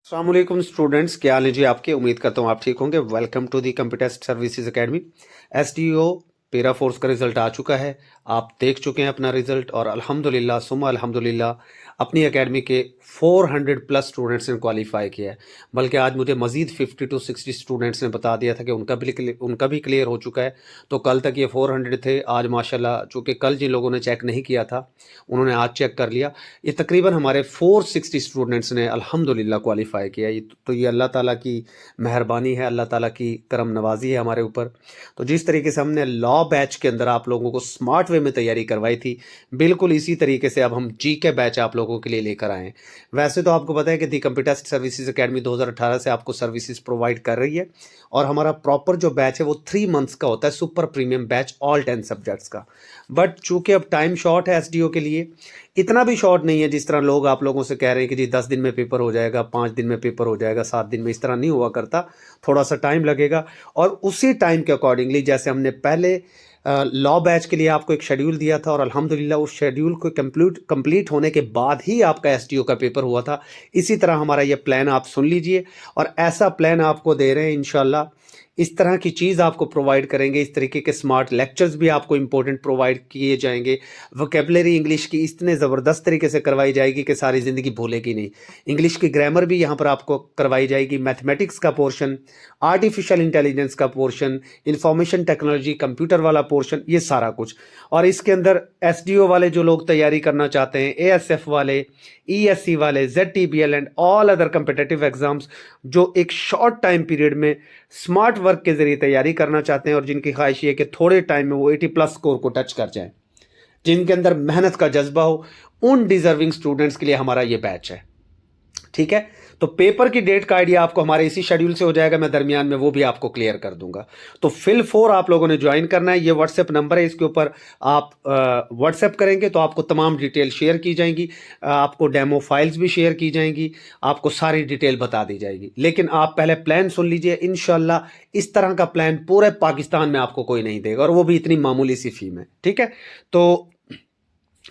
अस्सलाम वालेकुम स्टूडेंट्स, क्या हाल है जी आपके। उम्मीद करता हूँ आप ठीक होंगे। Welcome to the computer services academy. SDO para force का रिजल्ट आ चुका है, आप देख चुके हैं अपना रिजल्ट और अल्हम्दुलिल्लाह सुम्मा अल्हम्दुलिल्लाह अपनी एकेडमी के 400 प्लस स्टूडेंट्स ने क्वालिफाई किया है। बल्कि आज मुझे मजीद 50 to 60 स्टूडेंट्स ने बता दिया था कि उनका भी क्लियर हो चुका है। तो कल तक ये 400 थे, आज माशाल्लाह चूँकि कल जिन लोगों ने चेक नहीं किया था उन्होंने आज चेक कर लिया। ये तकरीबन हमारे 460 स्टूडेंट्स ने अल्हम्दुलिल्लाह क्वालिफाई किया। तो ये अल्लाह ताला की मेहरबानी है, अल्लाह ताला की करम नवाजी है हमारे ऊपर। तो जिस तरीके से हमने लॉ बैच के अंदर आप लोगों को स्मार्ट वे में तैयारी करवाई थी, बिल्कुल इसी तरीके से अब हम जीके बैच आप लोगों के लिए लेकर आए हैं। वैसे तो आपको पता है कि दी कंप्यूटर सर्विसेज एकेडमी 2018 से आपको सर्विसेज प्रोवाइड कर रही है और हमारा प्रॉपर जो बैच है वो 3 मंथ्स का होता है, super premium batch all 10 subjects का। बट चूंकि अब टाइम शॉर्ट है एसडीओ के लिए, इतना भी शॉर्ट नहीं है जिस तरह लोग आप लोगों से कह रहे हैं कि जी 10 दिन में पेपर हो जाएगा, 5 दिन में पेपर हो जाएगा, 7 दिन में। इस तरह नहीं हुआ करता, थोड़ा सा टाइम लगेगा। और उसी टाइम के अकॉर्डिंगली जैसे हमने पहले लॉ बैच के लिए आपको एक शेड्यूल दिया था और अल्हम्दुलिल्लाह उस शेड्यूल को कंप्लीट होने के बाद ही आपका एसडीओ का पेपर हुआ था, इसी तरह हमारा ये प्लान आप सुन लीजिए। और ऐसा प्लान आपको दे रहे हैं इंशाल्लाह, इस तरह की चीज़ आपको प्रोवाइड करेंगे, इस तरीके के स्मार्ट लेक्चर्स भी आपको इंपॉर्टेंट प्रोवाइड किए जाएंगे। वोकेबलरी इंग्लिश की इतने ज़बरदस्त तरीके से करवाई जाएगी कि सारी ज़िंदगी भूलेगी नहीं। इंग्लिश की ग्रामर भी यहाँ पर आपको करवाई जाएगी, मैथमेटिक्स का पोर्शन, आर्टिफिशियल इंटेलिजेंस का पोर्शन, इंफॉर्मेशन टेक्नोलॉजी, कंप्यूटर वाला पोर्शन, ये सारा कुछ। और इसके अंदर एसडीओ वाले जो लोग तैयारी करना चाहते हैं, एएसएफ वाले, ईएससी वाले, ZTBL and all other competitive exams जो एक शॉर्ट टाइम पीरियड में स्मार्ट वर्क के जरिए तैयारी करना चाहते हैं और जिनकी ख्वाहिश ये है कि थोड़े टाइम में वो 80 प्लस स्कोर को टच कर जाएं, जिनके अंदर मेहनत का जज्बा हो, उन डिजर्विंग स्टूडेंट्स के लिए हमारा ये बैच है। ठीक है, तो पेपर की डेट का आइडिया आपको हमारे इसी शेड्यूल से हो जाएगा, मैं दरमियान में वो भी आपको क्लियर कर दूंगा। तो फिल 4 आप लोगों ने ज्वाइन करना है। ये व्हाट्सएप नंबर है, इसके ऊपर आप व्हाट्सएप करेंगे तो आपको तमाम डिटेल शेयर की जाएंगी, आपको डेमो फाइल्स भी शेयर की जाएंगी, आपको सारी डिटेल बता दी जाएगी। लेकिन आप पहले प्लान सुन लीजिए, इंशाल्लाह इस तरह का प्लान पूरे पाकिस्तान में आपको कोई नहीं देगा और वो भी इतनी मामूली सी फी में। ठीक है, तो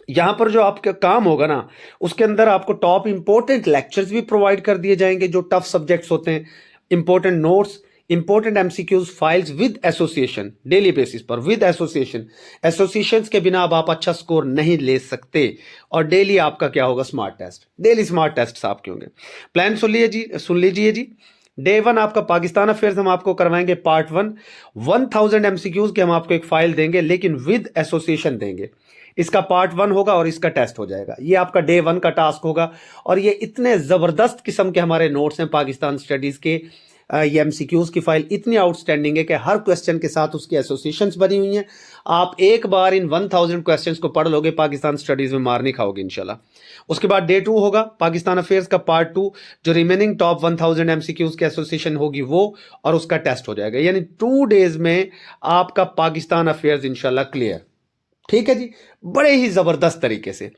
यहां पर जो आपका काम होगा ना, उसके अंदर आपको टॉप इंपॉर्टेंट लेक्चर्स भी प्रोवाइड कर दिए जाएंगे जो टफ सब्जेक्ट्स होते हैं, important notes, important MCQs files with association, daily basis पर विद एसोसिएशंस के बिना अब आप अच्छा स्कोर नहीं ले सकते। और डेली आपका क्या होगा, smart test, daily smart test आपके होंगे। प्लान सुन लीजिए जी। डे 1 आपका पाकिस्तान अफेयर्स हम आपको करवाएंगे पार्ट 1, 1000 एमसीक्यूज की हम आपको एक फाइल देंगे लेकिन विद एसोसिएशन देंगे। इसका पार्ट 1 होगा और इसका टेस्ट हो जाएगा। ये आपका डे 1 का टास्क होगा और ये इतने जबरदस्त किस्म के हमारे नोट्स हैं पाकिस्तान स्टडीज के। ये एमसीक्यूज की फाइल इतनी आउटस्टैंडिंग है कि हर क्वेश्चन के साथ उसकी एसोसिएशंस बनी हुई हैं। आप एक बार इन 1000 क्वेश्चंस को पढ़ लोगे, पाकिस्तान स्टडीज में मार नहीं खाओगे इंशाल्लाह। उसके बाद डे 2 होगा पाकिस्तान अफेयर्स का पार्ट 2, जो रिमेनिंग टॉप 1000 एमसीक्यूज की एसोसिएशन होगी वो, और उसका टेस्ट हो जाएगा। यानी 2 डेज में आपका पाकिस्तान अफेयर्स इंशाल्लाह क्लियर। ठीक है जी, बड़े ही जबरदस्त तरीके से।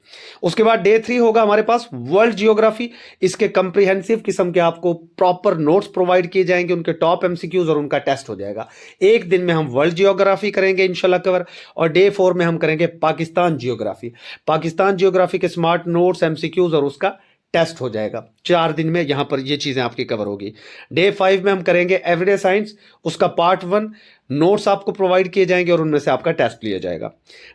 उसके बाद डे 3 होगा हमारे पास वर्ल्ड जियोग्राफी। इसके कंप्रिहेंसिव किस्म के आपको प्रॉपर नोट्स प्रोवाइड किए जाएंगे, उनके टॉप एमसीक्यूज और उनका टेस्ट हो जाएगा। एक दिन में हम वर्ल्ड जियोग्राफी करेंगे इंशाल्लाह कवर, और डे 4 में हम करेंगे पाकिस्तान जियोग्राफी। पाकिस्तान जियोग्राफी के स्मार्ट नोट्स, एमसीक्यूज और उसका टेस्ट हो जाएगा। 4 दिन में यहां पर ये चीजें आपकी कवर होगी। डे 5 में हम करेंगे एवरीडे साइंस, उसका पार्ट 1 नोट्स आपको प्रोवाइड किए जाएंगे और उनमें से आपका टेस्ट लिया जाएगा।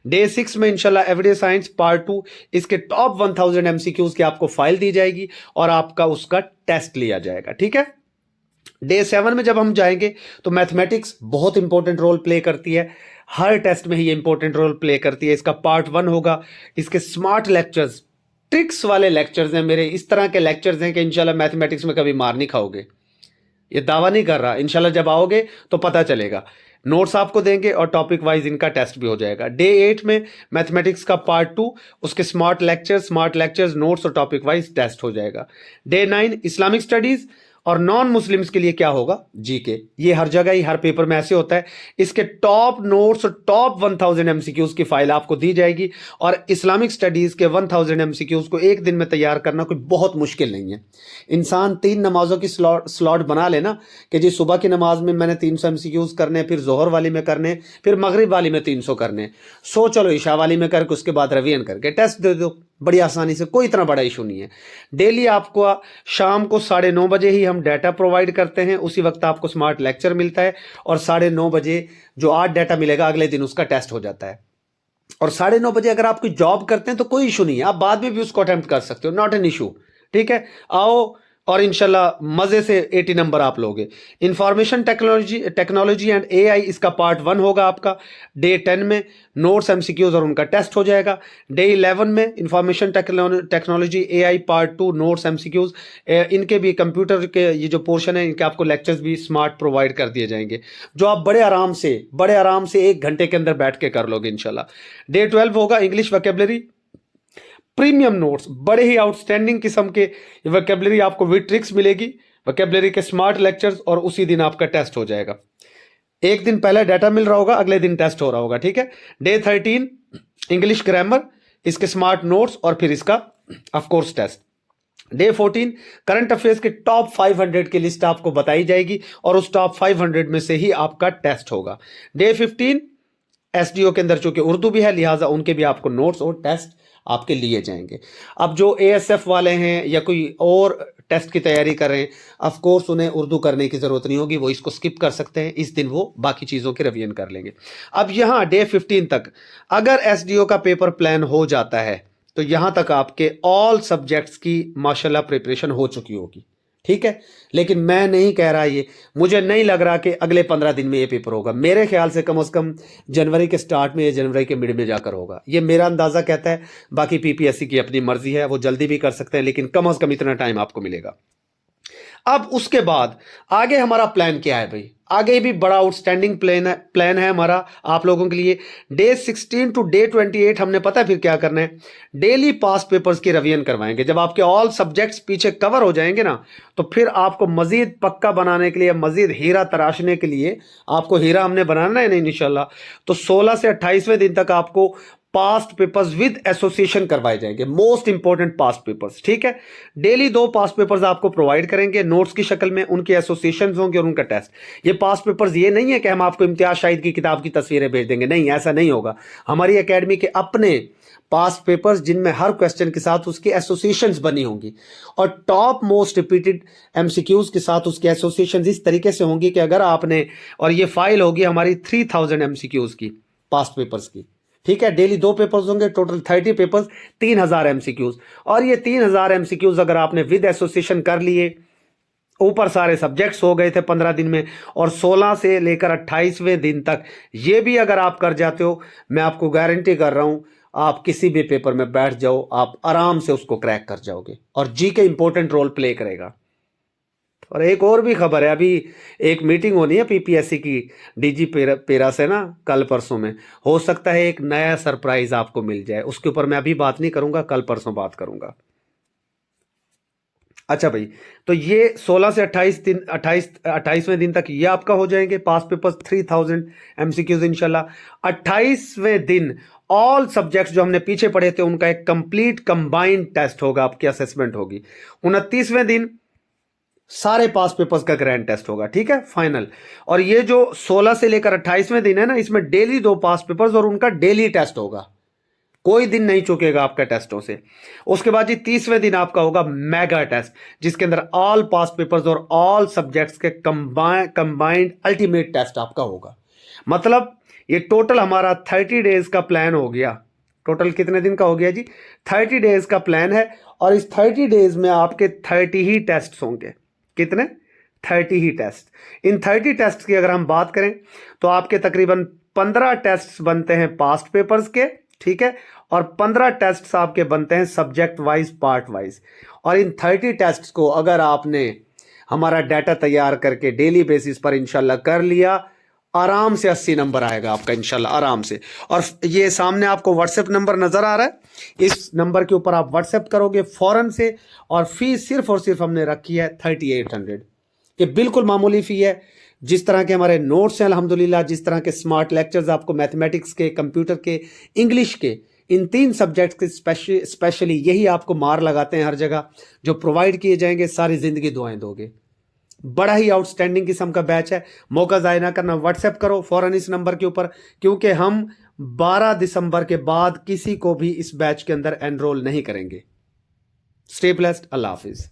डे 6 में इंशाल्लाह एवरीडे साइंस पार्ट 2, इसके टॉप 1000 एमसीक्यूज की आपको फाइल दी जाएगी और आपका उसका टेस्ट लिया जाएगा। ठीक है, डे 7 में जब हम जाएंगे तो मैथमेटिक्स बहुत इंपॉर्टेंट रोल प्ले करती है, हर टेस्ट में ही ये इंपॉर्टेंट रोल प्ले करती है। इसका पार्ट 1 होगा, इसके स्मार्ट लेक्चर्स, ट्रिक्स वाले लेक्चर्स हैं मेरे, इस तरह के लेक्चर्स हैं कि इंशाल्लाह मैथमेटिक्स में कभी मार नहीं खाओगे। ये दावा नहीं कर रहा, इंशाल्लाह जब आओगे तो पता चलेगा। नोट्स आपको देंगे और टॉपिक वाइज इनका टेस्ट भी हो जाएगा। डे 8 में मैथमेटिक्स का पार्ट 2, उसके स्मार्ट लेक्चर्स, नोट्स और टॉपिक वाइज टेस्ट हो जाएगा। डे 9 इस्लामिक स्टडीज और नॉन मुस्लिम्स के लिए क्या होगा, जीके। ये हर जगह ही हर पेपर में ऐसे होता है। इसके टॉप नोट्स और टॉप 1000 एमसीक्यूज की फाइल आपको दी जाएगी और इस्लामिक स्टडीज के 1000 एमसीक्यूज को एक दिन में तैयार करना कोई बहुत मुश्किल नहीं है। इंसान 3 नमाजों की स्लॉट बना लेना कि जी सुबह की नमाज में मैंने 300 एमसीक्यूज करने, फिर जोहर वाली में करने, फिर मगरिब वाली में 300 करने, चलो इशा वाली में करके उसके बाद रिवीजन करके टेस्ट दे दो। बड़ी आसानी से, कोई इतना बड़ा इशू नहीं है। डेली आपको शाम को 9:30 बजे ही हम डाटा प्रोवाइड करते हैं, उसी वक्त आपको स्मार्ट लेक्चर मिलता है और 9:30 बजे जो आज डाटा मिलेगा अगले दिन उसका टेस्ट हो जाता है। और 9:30 बजे अगर आप कोई जॉब करते हैं तो कोई इशू नहीं है, आप बाद में भी उसको अटेम्प्ट कर सकते हो, नॉट एन इशू। ठीक है, आओ और इंशाल्लाह मजे से 80 नंबर आप लोगे। इंफॉर्मेशन टेक्नोलॉजी एंड एआई इसका पार्ट 1 होगा आपका। डे 10 में नोट्स एमसीक्यूज और उनका टेस्ट हो जाएगा। डे 11 में information technology AI part 2 notes MCQs, इनके भी कंप्यूटर के ये जो पोर्शन है इनके आपको लेक्चर्स भी स्मार्ट प्रोवाइड कर दिए जाएंगे, जो आप बड़े आराम से 1 घंटे के अंदर बैठ के कर लोगे इंशाल्लाह। डे 12 होगा इंग्लिश वोकैबुलरी प्रीमियम नोट्स, बड़े ही आउटस्टैंडिंग किस्म के वोकैबुलरी आपको विद ट्रिक्स मिलेगी, वोकैबुलरी के स्मार्ट लेक्चर्स, और उसी दिन आपका टेस्ट हो जाएगा। एक दिन पहले डाटा मिल रहा होगा, अगले दिन टेस्ट हो रहा होगा। ठीक है, डे 13 इंग्लिश ग्रामर, इसके स्मार्ट नोट्स और फिर इसका of course test. Day 14 current affairs के टॉप 500 की लिस्ट आपको बताई जाएगी और उस टॉप 500 में से ही आपका टेस्ट होगा। डे 15 एसडीओ के अंदर चूंकि उर्दू भी है लिहाजा उनके भी आपको नोट्स और टेस्ट आपके लिए जाएंगे। अब जो एएसएफ वाले हैं या कोई और टेस्ट की तैयारी कर रहे हैं, ऑफ कोर्स उन्हें उर्दू करने की जरूरत नहीं होगी, वो इसको स्किप कर सकते हैं, इस दिन वो बाकी चीजों के रिवीजन कर लेंगे। अब यहां डे 15 तक अगर एसडीओ का पेपर प्लान हो जाता है तो यहां तक आपके ऑल सब्जेक्ट्स की माशाल्लाह प्रिपरेशन हो चुकी होगी। ठीक है, लेकिन मैं नहीं कह रहा, ये मुझे नहीं लग रहा कि अगले 15 दिन में ये पेपर होगा। मेरे ख्याल से कम जनवरी के स्टार्ट में या जनवरी के मिड में जाकर होगा, ये मेरा अंदाजा कहता है। बाकी पीपीएससी की अपनी मर्जी है, वो जल्दी भी कर सकते हैं, लेकिन कम से कम इतना टाइम आपको मिलेगा। अब उसके बाद आगे हमारा प्लान क्या है भाई? आगे भी बड़ा आउटस्टैंडिंग प्लान है हमारा आप लोगों के लिए। डे 16 टू डे 28 हमने पता है फिर क्या करना है, डेली पास पेपर्स की रिवीजन करवाएंगे। जब आपके ऑल सब्जेक्ट्स पीछे कवर हो जाएंगे ना, तो फिर आपको मजीद पक्का बनाने के लिए, मजीद हीरा तराशने के लिए, आपको हीरा हमने बनाना है नहीं इंशाल्लाह, तो 16 से 28वें दिन तक आपको पास्ट पेपर्स विद एसोसिएशन करवाए जाएंगे, मोस्ट इंपॉर्टेंट पास्ट पेपर्स। ठीक है, डेली 2 पास्ट पेपर्स आपको प्रोवाइड करेंगे नोट्स की शक्ल में, उनके एसोसिएशंस होंगे और उनका टेस्ट। ये पास्ट पेपर्स ये नहीं है कि हम आपको इम्तियाज शाहिद की किताब की तस्वीरें भेज देंगे, नहीं, ऐसा नहीं होगा। हमारी एकेडमी के अपने पास्ट पेपर्स जिनमें हर क्वेश्चन के साथ उसकी एसोसिएशंस बनी होंगी और टॉप मोस्ट रिपीटेड एमसीक्यूज के साथ उसकी एसोसिएशंस इस तरीके से होंगी कि अगर आपने, और ये फाइल होगी हमारी 3000 एमसीक्यूज की, पास्ट पेपर्स की। ठीक है, डेली 2 पेपर्स होंगे, टोटल 30 पेपर्स, 3000 एमसीक्यूज। और ये 3000 एमसीक्यूज अगर आपने विद एसोसिएशन कर लिए, ऊपर सारे सब्जेक्ट्स हो गए थे 15 दिन में, और 16 से लेकर 28वें दिन तक ये भी अगर आप कर जाते हो, मैं आपको गारंटी कर रहा हूं, आप किसी भी पेपर में बैठ जाओ, आप आराम से उसको क्रैक कर जाओगे। और जीके इंपॉर्टेंट रोल प्ले करेगा। और एक और भी खबर है, अभी एक मीटिंग होनी है पीपीएससी की डीजी पेरा से ना, कल परसों में, हो सकता है एक नया सरप्राइज आपको मिल जाए। उसके ऊपर मैं अभी बात नहीं करूंगा, कल परसों बात करूंगा। अच्छा भाई, तो ये 16 से 28वें दिन तक ये आपका हो जाएंगे पास पेपर्स, 3000 एमसीक्यूज इंशाल्लाह। 28वें दिन ऑल सब्जेक्ट्स जो हमने पीछे पढ़े थे उनका एक कंप्लीट कंबाइंड टेस्ट होगा, आपकी असेसमेंट होगी। 29वें दिन सारे पास पेपर्स का ग्रैंड टेस्ट होगा। ठीक है, फाइनल। और ये जो 16 से लेकर 28वें दिन है ना, इसमें डेली 2 पास पेपर्स और उनका डेली टेस्ट होगा, कोई दिन नहीं चुकेगा आपका टेस्टों से। उसके बाद जी 30वें दिन आपका होगा मेगा टेस्ट, जिसके अंदर ऑल पास पेपर्स और ऑल सब्जेक्ट्स के कंबाइंड अल्टीमेट टेस्ट आपका होगा। मतलब ये टोटल हमारा 30 डेज का प्लान हो गया। टोटल कितने दिन का हो गया जी? 30 डेज का प्लान है। और इस 30 डेज में आपके 30 ही टेस्ट होंगे। कितने? 30 ही टेस्ट। इन 30 टेस्ट की अगर हम बात करें तो आपके तकरीबन 15 टेस्ट बनते हैं पास्ट पेपर्स के। ठीक है, और 15 टेस्ट आपके बनते हैं सब्जेक्ट वाइज, पार्ट वाइज। और इन 30 टेस्ट को अगर आपने हमारा डाटा तैयार करके डेली बेसिस पर इंशाल्लाह कर लिया, आराम से 80 नंबर आएगा आपका इंशाल्लाह, आराम से। और ये सामने आपको व्हाट्सएप नंबर नजर आ रहा है, इस नंबर के ऊपर आप व्हाट्सएप करोगे फौरन से। और फीस सिर्फ और सिर्फ हमने रखी है 3800, कि बिल्कुल मामूली फी है। जिस तरह के हमारे नोट्स हैं अल्हम्दुलिल्लाह, जिस तरह के स्मार्ट लेक्चर्स आपको मैथमेटिक्स के, कंप्यूटर के, इंग्लिश के, इन 3 सब्जेक्ट्स के स्पेशली यही आपको मार लगाते हैं हर जगह, जो प्रोवाइड किए जाएंगे, सारी जिंदगी दुआएं दोगे। बड़ा ही आउटस्टैंडिंग किस्म का बैच है, मौका ज़ाया ना करना। व्हाट्सएप करो फौरन इस नंबर के ऊपर, क्योंकि हम 12 दिसंबर के बाद किसी को भी इस बैच के अंदर एनरोल नहीं करेंगे। Stay blessed. अल्लाह हाफिज।